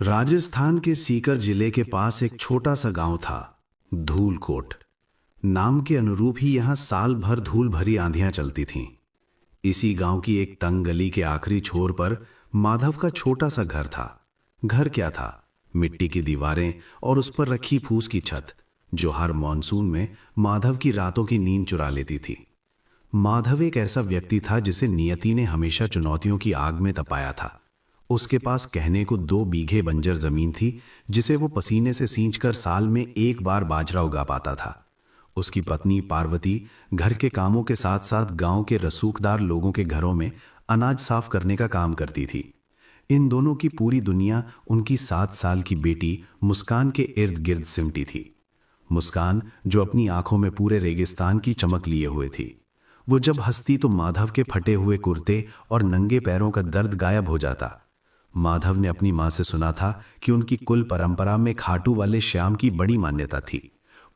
राजस्थान के सीकर जिले के पास एक छोटा सा गांव था, धूलकोट। नाम के अनुरूप ही यहां साल भर धूल भरी आंधियां चलती थीं। इसी गांव की एक तंग गली के आखिरी छोर पर माधव का छोटा सा घर था। घर क्या था, मिट्टी की दीवारें और उस पर रखी फूस की छत, जो हर मॉनसून में माधव की रातों की नींद चुरा लेती थी। माधव एक ऐसा व्यक्ति था जिसे नियति ने हमेशा चुनौतियों की आग में तपाया था। उसके पास कहने को 2 बीघे बंजर जमीन थी, जिसे वो पसीने से सींचकर साल में एक बार बाजरा उगा पाता था। उसकी पत्नी पार्वती घर के कामों के साथ साथ गांव के रसूखदार लोगों के घरों में अनाज साफ करने का काम करती थी। इन दोनों की पूरी दुनिया उनकी 7 साल की बेटी मुस्कान के इर्द गिर्द सिमटी थी। मुस्कान, जो अपनी आंखों में पूरे रेगिस्तान की चमक लिए हुए थी। वो जब हंसती तो माधव के फटे हुए कुर्ते और नंगे पैरों का दर्द गायब हो जाता। माधव ने अपनी मां से सुना था कि उनकी कुल परंपरा में खाटू वाले श्याम की बड़ी मान्यता थी।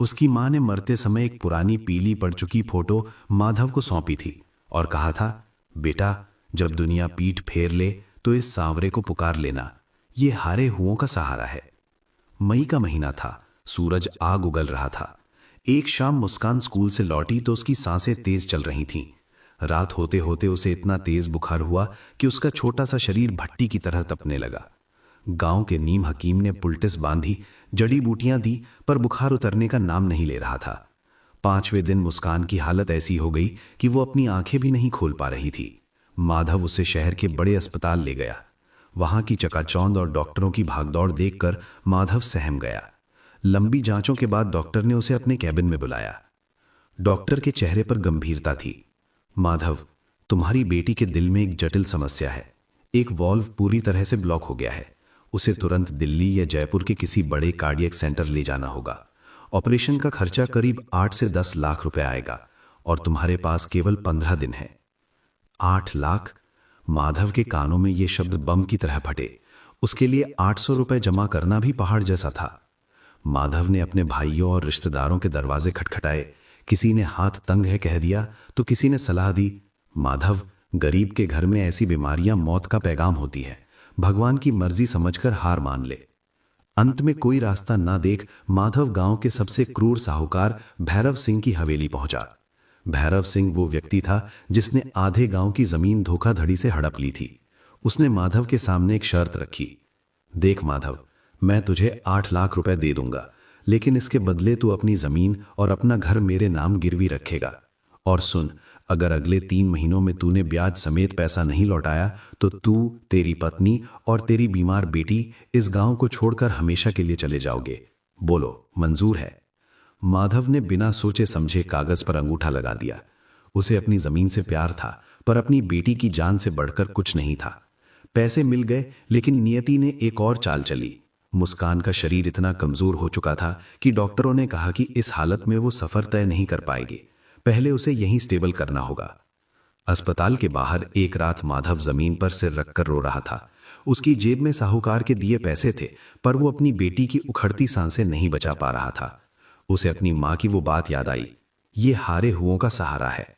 उसकी मां ने मरते समय एक पुरानी पीली पड़ चुकी फोटो माधव को सौंपी थी और कहा था, बेटा, जब दुनिया पीठ फेर ले तो इस सांवरे को पुकार लेना, ये हारे हुओं का सहारा है। मई का महीना था, सूरज आग उगल रहा था। एक शाम मुस्कान स्कूल से लौटी तो उसकी सांसें तेज चल रही थीं। रात होते होते उसे इतना तेज बुखार हुआ कि उसका छोटा सा शरीर भट्टी की तरह तपने लगा। गांव के नीम हकीम ने पुलटिस बांधी, जड़ी बूटियां दी, पर बुखार उतरने का नाम नहीं ले रहा था। 5वें दिन मुस्कान की हालत ऐसी हो गई कि वो अपनी आंखें भी नहीं खोल पा रही थी। माधव उसे शहर के बड़े अस्पताल ले गया। वहां की चकाचौंध और डॉक्टरों की भागदौड़ देखकर माधव सहम गया। लंबी जांचों के बाद डॉक्टर ने उसे अपने कैबिन में बुलाया। डॉक्टर के चेहरे पर गंभीरता थी। माधव, तुम्हारी बेटी के दिल में एक जटिल समस्या है। एक वॉल्व पूरी तरह से ब्लॉक हो गया है। उसे तुरंत दिल्ली या जयपुर के किसी बड़े कार्डियक सेंटर ले जाना होगा। ऑपरेशन का खर्चा करीब 8 से 10 लाख रुपए आएगा और तुम्हारे पास केवल 15 दिन है। 8 लाख? माधव के कानों में ये शब्द बम की तरह फटे। उसके लिए 800 रुपए जमा करना भी पहाड़ जैसा था। माधव ने अपने भाइयों और रिश्तेदारों के दरवाजे खटखटाए। किसी ने हाथ तंग है कह दिया तो किसी ने सलाह दी, माधव, गरीब के घर में ऐसी बीमारियां मौत का पैगाम होती है। भगवान की मर्जी समझकर हार मान ले। अंत में कोई रास्ता ना देख माधव गांव के सबसे क्रूर साहूकार भैरव सिंह की हवेली पहुंचा। भैरव सिंह वो व्यक्ति था जिसने आधे गांव की जमीन धोखाधड़ी से हड़प ली थी। उसने माधव के सामने एक शर्त रखी, देख माधव, मैं तुझे 8 लाख रुपए दे दूंगा, लेकिन इसके बदले तू अपनी जमीन और अपना घर मेरे नाम गिरवी रखेगा। और सुन, अगर अगले 3 महीनों में तूने ब्याज समेत पैसा नहीं लौटाया तो तू, तेरी पत्नी और तेरी बीमार बेटी इस गांव को छोड़कर हमेशा के लिए चले जाओगे। बोलो, मंजूर है? माधव ने बिना सोचे समझे कागज पर अंगूठा लगा दिया। उसे अपनी जमीन से प्यार था, पर अपनी बेटी की जान से बढ़कर कुछ नहीं था। पैसे मिल गए, लेकिन नियति ने एक और चाल चली। मुस्कान का शरीर इतना कमजोर हो चुका था कि डॉक्टरों ने कहा कि इस हालत में वो सफर तय नहीं कर पाएगी। पहले उसे यहीं स्टेबल करना होगा। अस्पताल के बाहर एक रात माधव जमीन पर सिर रखकर रो रहा था। उसकी जेब में साहूकार के दिए पैसे थे, पर वो अपनी बेटी की उखड़ती सांसें नहीं बचा पा रहा था। उसे अपनी मां की वो बात याद आई, ये हारे हुओं का सहारा है।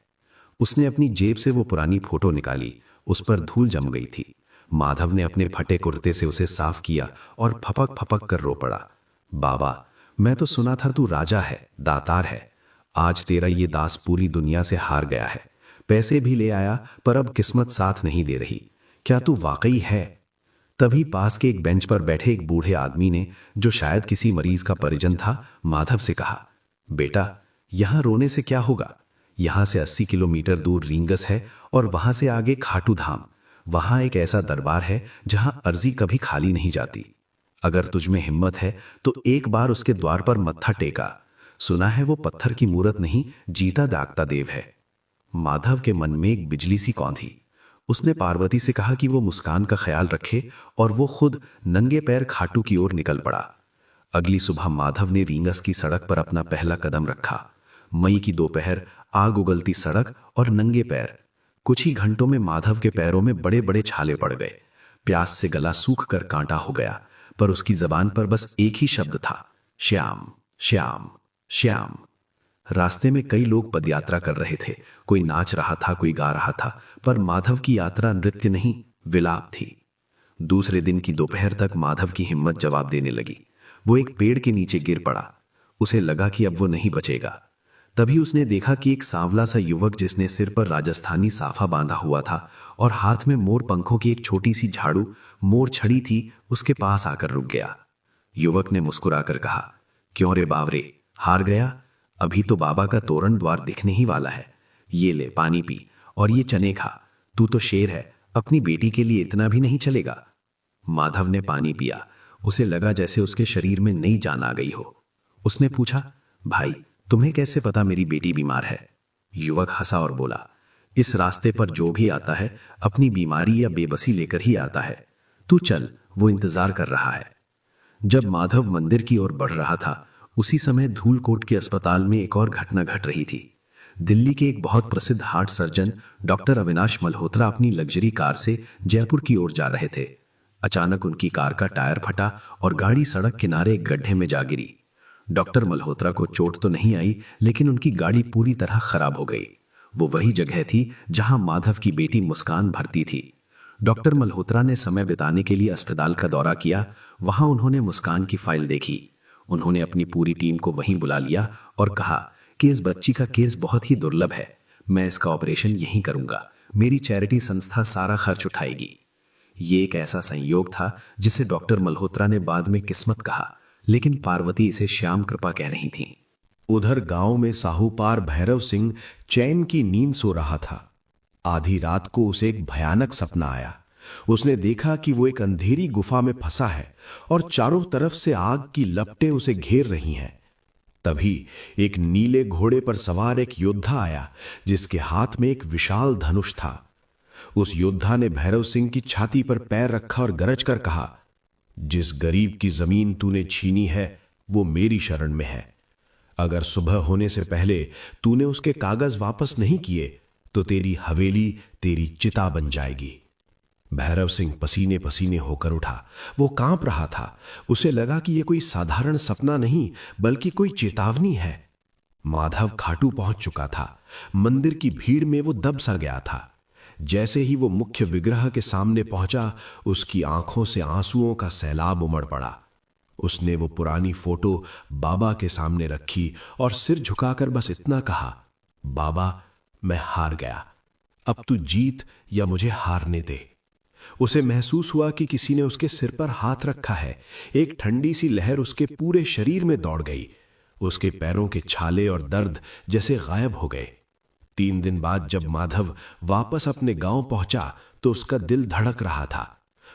उसने अपनी जेब से वो पुरानी फोटो निकाली। उस पर धूल जम गई थी। माधव ने अपने फटे कुर्ते से उसे साफ किया और फपक फपक कर रो पड़ा। बाबा, मैं तो सुना था तू राजा है, दातार है। आज तेरा ये दास पूरी दुनिया से हार गया है। पैसे भी ले आया, पर अब किस्मत साथ नहीं दे रही। क्या तू वाकई है? तभी पास के एक बेंच पर बैठे एक बूढ़े आदमी ने, जो शायद किसी मरीज का परिजन था, माधव से कहा, बेटा, यहां रोने से क्या होगा? यहां से 80 किलोमीटर दूर रींगस है और वहां से आगे खाटू धाम। वहां एक ऐसा दरबार है जहां अर्जी कभी खाली नहीं जाती। अगर तुझमें हिम्मत है तो एक बार उसके द्वार पर मत्था टेका। सुना है वो पत्थर की मूरत नहीं, जीता जागता देव है। माधव के मन में एक बिजली सी कौंधी। उसने पार्वती से कहा कि वो मुस्कान का ख्याल रखे और वो खुद नंगे पैर खाटू की ओर निकल पड़ा। अगली सुबह माधव ने रींगस की सड़क पर अपना पहला कदम रखा। मई की दोपहर, आग उगलती सड़क और नंगे पैर। कुछ ही घंटों में माधव के पैरों में बड़े बड़े छाले पड़ गए। प्यास से गला सूख कर कांटा हो गया, पर उसकी जबान पर बस एक ही शब्द था, श्याम, श्याम, श्याम। रास्ते में कई लोग पदयात्रा कर रहे थे। कोई नाच रहा था, कोई गा रहा था, पर माधव की यात्रा नृत्य नहीं, विलाप थी। दूसरे दिन की दोपहर तक माधव की हिम्मत जवाब देने लगी। वो एक पेड़ के नीचे गिर पड़ा। उसे लगा कि अब वो नहीं बचेगा। तभी उसने देखा कि एक सांवला सा युवक, जिसने सिर पर राजस्थानी साफा बांधा हुआ था और हाथ में मोर पंखों की एक छोटी सी झाड़ू मोर छड़ी थी, उसके पास आकर रुक गया। युवक ने मुस्कुराकर कहा, क्यों रे बावरे, हार गया? अभी तो बाबा का तोरण द्वार दिखने ही वाला है। ये ले पानी पी और ये चने खा। तू तो शेर है, अपनी बेटी के लिए इतना भी नहीं चलेगा। माधव ने पानी पिया। उसे लगा जैसे उसके शरीर में नई जान आ गई हो। उसने पूछा, भाई तुम्हें कैसे पता मेरी बेटी बीमार है? युवक हंसा और बोला, इस रास्ते पर जो भी आता है अपनी बीमारी या बेबसी लेकर ही आता है। तू चल, वो इंतजार कर रहा है। जब माधव मंदिर की ओर बढ़ रहा था, उसी समय धूलकोट के अस्पताल में एक और घटना घट रही थी। दिल्ली के एक बहुत प्रसिद्ध heart surgeon doctor Avinash Malhotra अपनी लग्जरी कार से जयपुर की ओर जा रहे थे। अचानक उनकी कार का टायर फटा और गाड़ी सड़क किनारे एक गड्ढे में जा गिरी। डॉक्टर मल्होत्रा को चोट तो नहीं आई, लेकिन उनकी गाड़ी पूरी तरह खराब हो गई। वो वही जगह थी जहां माधव की बेटी मुस्कान भर्ती थी। डॉक्टर मल्होत्रा ने समय बिताने के लिए अस्पताल का दौरा किया। वहां उन्होंने मुस्कान की फाइल देखी। उन्होंने अपनी पूरी टीम को वहीं बुला लिया और कहा कि इस बच्ची का केस बहुत ही दुर्लभ है। मैं इसका ऑपरेशन यहीं करूंगा। मेरी चैरिटी संस्था सारा खर्च उठाएगी। ये एक ऐसा संयोग था जिसे डॉक्टर मल्होत्रा ने बाद में किस्मत कहा, लेकिन पार्वती इसे श्याम कृपा कह रही थी। उधर गांव में साहूपार भैरव सिंह चैन की नींद सो रहा था। आधी रात को उसे एक भयानक सपना आया। उसने देखा कि वो एक अंधेरी गुफा में फंसा है और चारों तरफ से आग की लपटें उसे घेर रही हैं। तभी एक नीले घोड़े पर सवार एक योद्धा आया, जिसके हाथ में एक विशाल धनुष था। उस योद्धा ने भैरव सिंह की छाती पर पैर रखा और गरज कर कहा, जिस गरीब की जमीन तूने छीनी है वो मेरी शरण में है। अगर सुबह होने से पहले तूने उसके कागज वापस नहीं किए तो तेरी हवेली तेरी चिता बन जाएगी। भैरव सिंह पसीने पसीने होकर उठा। वो कांप रहा था। उसे लगा कि यह कोई साधारण सपना नहीं, बल्कि कोई चेतावनी है। माधव खाटू पहुंच चुका था। मंदिर की भीड़ में वो दब सा गया था। जैसे ही वो मुख्य विग्रह के सामने पहुंचा, उसकी आंखों से आंसुओं का सैलाब उमड़ पड़ा। उसने वो पुरानी फोटो बाबा के सामने रखी और सिर झुकाकर बस इतना कहा, बाबा मैं हार गया, अब तू जीत या मुझे हारने दे। उसे महसूस हुआ कि किसी ने उसके सिर पर हाथ रखा है। एक ठंडी सी लहर उसके पूरे शरीर में दौड़ गई। उसके पैरों के छाले और दर्द जैसे गायब हो गए। 3 दिन बाद जब माधव वापस अपने गांव पहुंचा तो उसका दिल धड़क रहा था।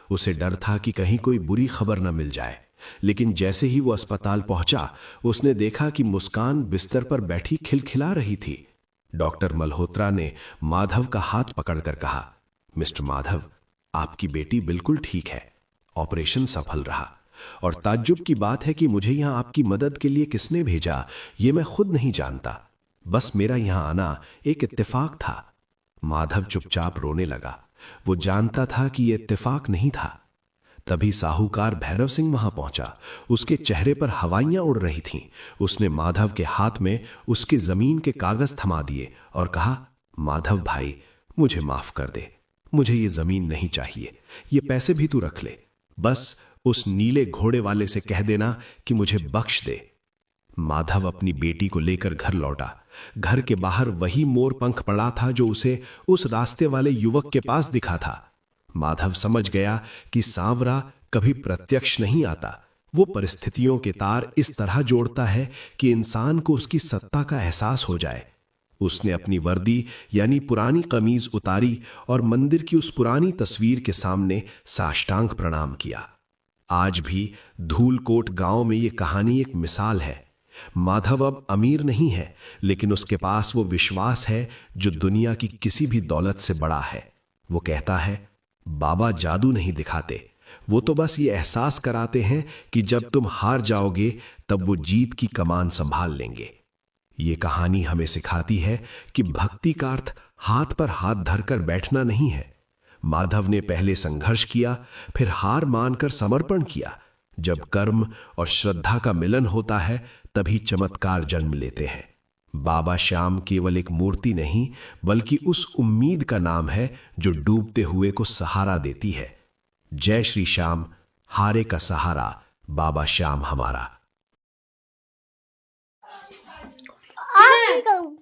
उसे डर था कि कहीं कोई बुरी खबर न मिल जाए। लेकिन जैसे ही वो अस्पताल पहुंचा, उसने देखा कि मुस्कान बिस्तर पर बैठी खिलखिला रही थी। डॉक्टर मल्होत्रा ने माधव का हाथ पकड़कर कहा, मिस्टर माधव, आपकी बेटी बिल्कुल ठीक है। ऑपरेशन सफल रहा। और ताज्जुब की बात है कि मुझे यहां आपकी मदद के लिए किसने भेजा, यह मैं खुद नहीं जानता। बस मेरा यहां आना एक इत्तेफाक था। माधव चुपचाप रोने लगा। वो जानता था कि यह इत्तेफाक नहीं था। तभी साहूकार भैरव सिंह वहां पहुंचा। उसके चेहरे पर हवाइयां उड़ रही थीं। उसने माधव के हाथ में उसकी जमीन के कागज थमा दिए और कहा, माधव भाई, मुझे माफ कर दे। मुझे ये जमीन नहीं चाहिए। ये पैसे भी तू रख ले। बस उस नीले घोड़े वाले से कह देना कि मुझे बख्श दे। माधव अपनी बेटी को लेकर घर लौटा। घर के बाहर वही मोर पंख पड़ा था जो उसे उस रास्ते वाले युवक के पास दिखा था। माधव समझ गया कि सांवरा कभी प्रत्यक्ष नहीं आता। वो परिस्थितियों के तार इस तरह जोड़ता है कि इंसान को उसकी सत्ता का एहसास हो जाए। उसने अपनी वर्दी यानी पुरानी कमीज उतारी और मंदिर की उस पुरानी तस्वीर के सामने साष्टांग प्रणाम किया। आज भी धूलकोट गांव में ये कहानी एक मिसाल है। माधव अब अमीर नहीं है, लेकिन उसके पास वो विश्वास है जो दुनिया की किसी भी दौलत से बड़ा है। वो कहता है, बाबा जादू नहीं दिखाते, वो तो बस ये एहसास कराते हैं कि जब तुम हार जाओगे तब वो जीत की कमान संभाल लेंगे। ये कहानी हमें सिखाती है कि भक्ति का अर्थ हाथ पर हाथ धरकर बैठना नहीं है। माधव ने पहले संघर्ष किया, फिर हार मानकर समर्पण किया। जब कर्म और श्रद्धा का मिलन होता है तभी चमत्कार जन्म लेते हैं। बाबा श्याम केवल एक मूर्ति नहीं, बल्कि उस उम्मीद का नाम है जो डूबते हुए को सहारा देती है। जय श्री श्याम, हारे का सहारा, बाबा श्याम हमारा। आप ही कहूँ